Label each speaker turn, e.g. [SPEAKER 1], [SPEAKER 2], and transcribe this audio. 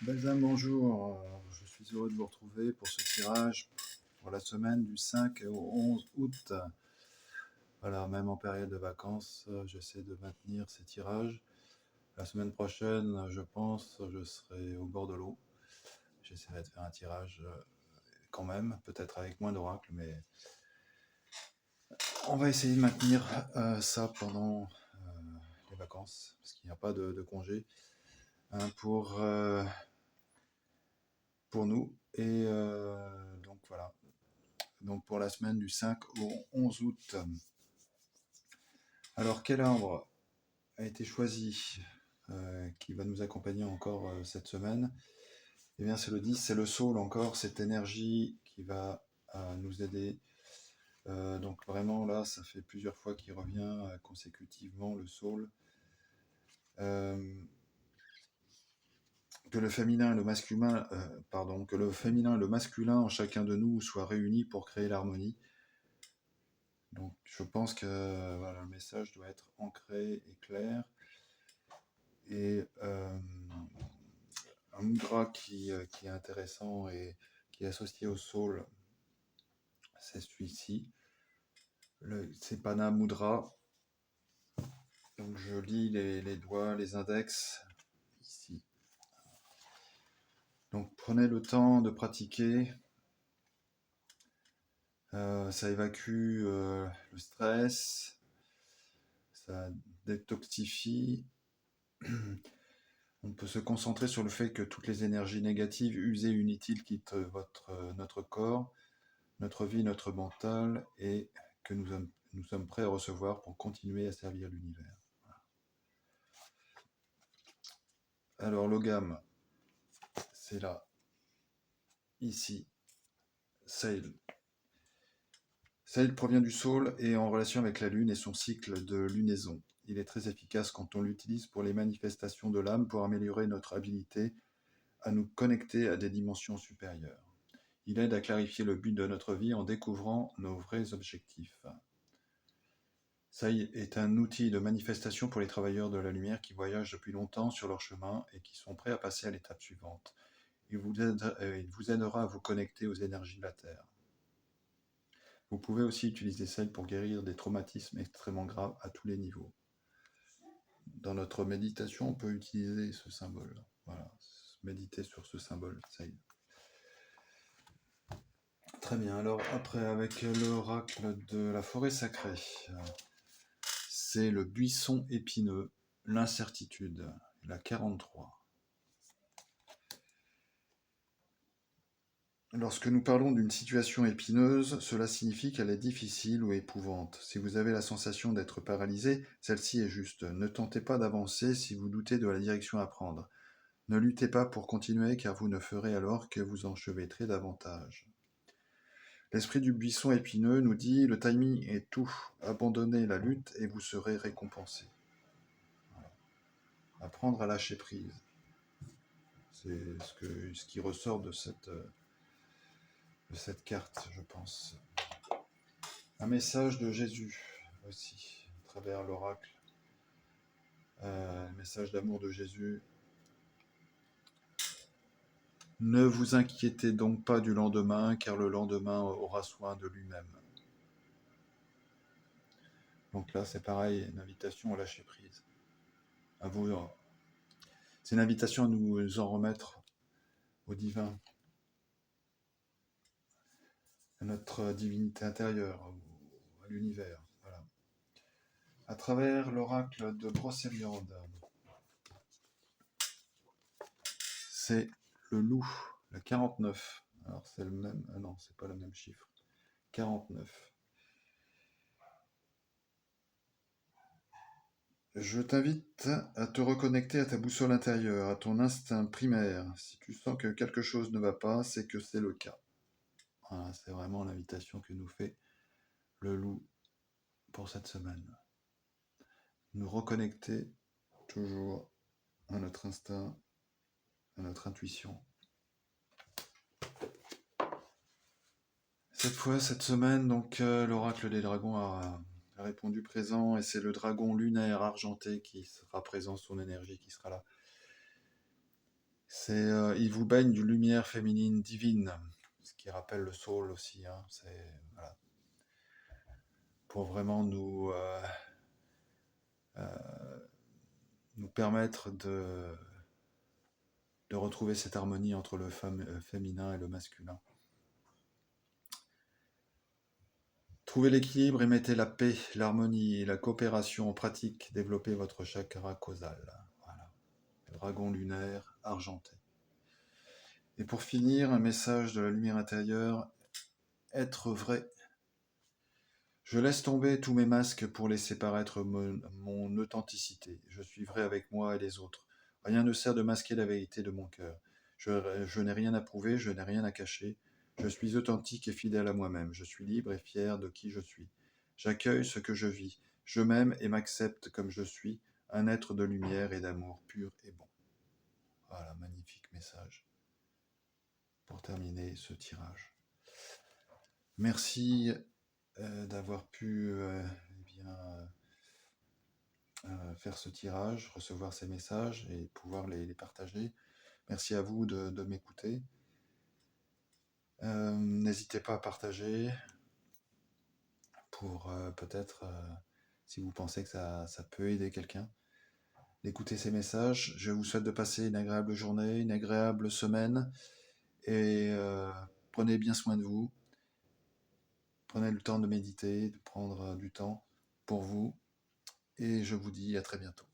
[SPEAKER 1] Balsam, bonjour. Je suis heureux de vous retrouver pour ce tirage pour la semaine du 5 au 11 août. Voilà, même en période de vacances, j'essaie de maintenir ces tirages. La semaine prochaine, je pense, je serai au bord de l'eau. J'essaierai de faire un tirage quand même, peut-être avec moins d'oracles, mais on va essayer de maintenir ça pendant les vacances, parce qu'il n'y a pas de congé hein, pour nous. Et donc voilà. Donc pour la semaine du 5 au 11 août. Alors quel arbre a été choisi qui va nous accompagner encore cette semaine? Eh bien c'est le 10, c'est le saule encore, cette énergie qui va nous aider. Donc vraiment là, ça fait plusieurs fois qu'il revient consécutivement le saule. Que le féminin et le masculin, que le féminin et le masculin en chacun de nous soient réunis pour créer l'harmonie. Donc je pense que voilà, le message doit être ancré et clair. Et un mudra qui est intéressant et qui est associé au saule, c'est celui-ci. C'est Pana Mudra. Donc je lis les doigts, les index, ici. Donc prenez le temps de pratiquer. Ça évacue le stress, ça détoxifie. On peut se concentrer sur le fait que toutes les énergies négatives, usées, inutiles quittent notre corps, notre vie, notre mental, et que nous sommes prêts à recevoir pour continuer à servir l'univers. Alors Logam, c'est là, ici, Sail. Sail provient du Saule et est en relation avec la Lune et son cycle de lunaison. Il est très efficace quand on l'utilise pour les manifestations de l'âme pour améliorer notre habilité à nous connecter à des dimensions supérieures. Il aide à clarifier le but de notre vie en découvrant nos vrais objectifs. Sai est un outil de manifestation pour les travailleurs de la lumière qui voyagent depuis longtemps sur leur chemin et qui sont prêts à passer à l'étape suivante. Il vous aidera à vous connecter aux énergies de la Terre. Vous pouvez aussi utiliser Sai pour guérir des traumatismes extrêmement graves à tous les niveaux. Dans notre méditation, on peut utiliser ce symbole. Voilà, méditer sur ce symbole, Sai. Très bien, alors après, avec l'oracle de la forêt sacrée, c'est le buisson épineux, l'incertitude, la 43. Lorsque nous parlons d'une situation épineuse, cela signifie qu'elle est difficile ou épouvante. Si vous avez la sensation d'être paralysé, celle-ci est juste. Ne tentez pas d'avancer si vous doutez de la direction à prendre. Ne luttez pas pour continuer car vous ne ferez alors que vous enchevêtrez davantage. L'esprit du buisson épineux nous dit « Le timing est tout. Abandonnez la lutte et vous serez récompensé. » Voilà. Apprendre à lâcher prise. C'est ce qui ressort de cette carte, je pense. Un message de Jésus aussi, à travers l'oracle. Un message d'amour de Jésus. Ne vous inquiétez donc pas du lendemain, car le lendemain aura soin de lui-même. Donc là, c'est pareil, une invitation à lâcher prise. À vous, c'est une invitation à nous en remettre au divin, à notre divinité intérieure, à l'univers. Voilà. À travers l'oracle de Brocéliande, c'est le loup, la 49. Alors c'est le même, ah non, c'est pas le même chiffre. 49. Je t'invite à te reconnecter à ta boussole intérieure, à ton instinct primaire. Si tu sens que quelque chose ne va pas, c'est que c'est le cas. Voilà, c'est vraiment l'invitation que nous fait le loup pour cette semaine. Nous reconnecter toujours à notre instinct, à notre intuition. Cette fois, cette semaine, donc l'oracle des dragons a répondu présent et c'est le dragon lunaire argenté qui sera présent, son énergie qui sera là. Il vous baigne d'une lumière féminine divine, ce qui rappelle le soul aussi, hein. Voilà, pour vraiment nous permettre de retrouver cette harmonie entre le féminin et le masculin. Trouvez l'équilibre et mettez la paix, l'harmonie et la coopération en pratique. Développez votre chakra causal. Voilà. Le dragon lunaire argenté. Et pour finir, un message de la lumière intérieure. Être vrai. Je laisse tomber tous mes masques pour laisser paraître mon authenticité. Je suis vrai avec moi et les autres. Rien ne sert de masquer la vérité de mon cœur. Je n'ai rien à prouver, je n'ai rien à cacher. Je suis authentique et fidèle à moi-même. Je suis libre et fier de qui je suis. J'accueille ce que je vis. Je m'aime et m'accepte comme je suis, un être de lumière et d'amour pur et bon. Voilà, magnifique message pour terminer ce tirage. Merci d'avoir pu faire ce tirage, recevoir ces messages et pouvoir les partager. Merci à vous de m'écouter. N'hésitez pas à partager pour peut-être, si vous pensez que ça peut aider quelqu'un, d'écouter ces messages. Je vous souhaite de passer une agréable journée, une agréable semaine et prenez bien soin de vous. Prenez le temps de méditer, de prendre du temps pour vous et je vous dis à très bientôt.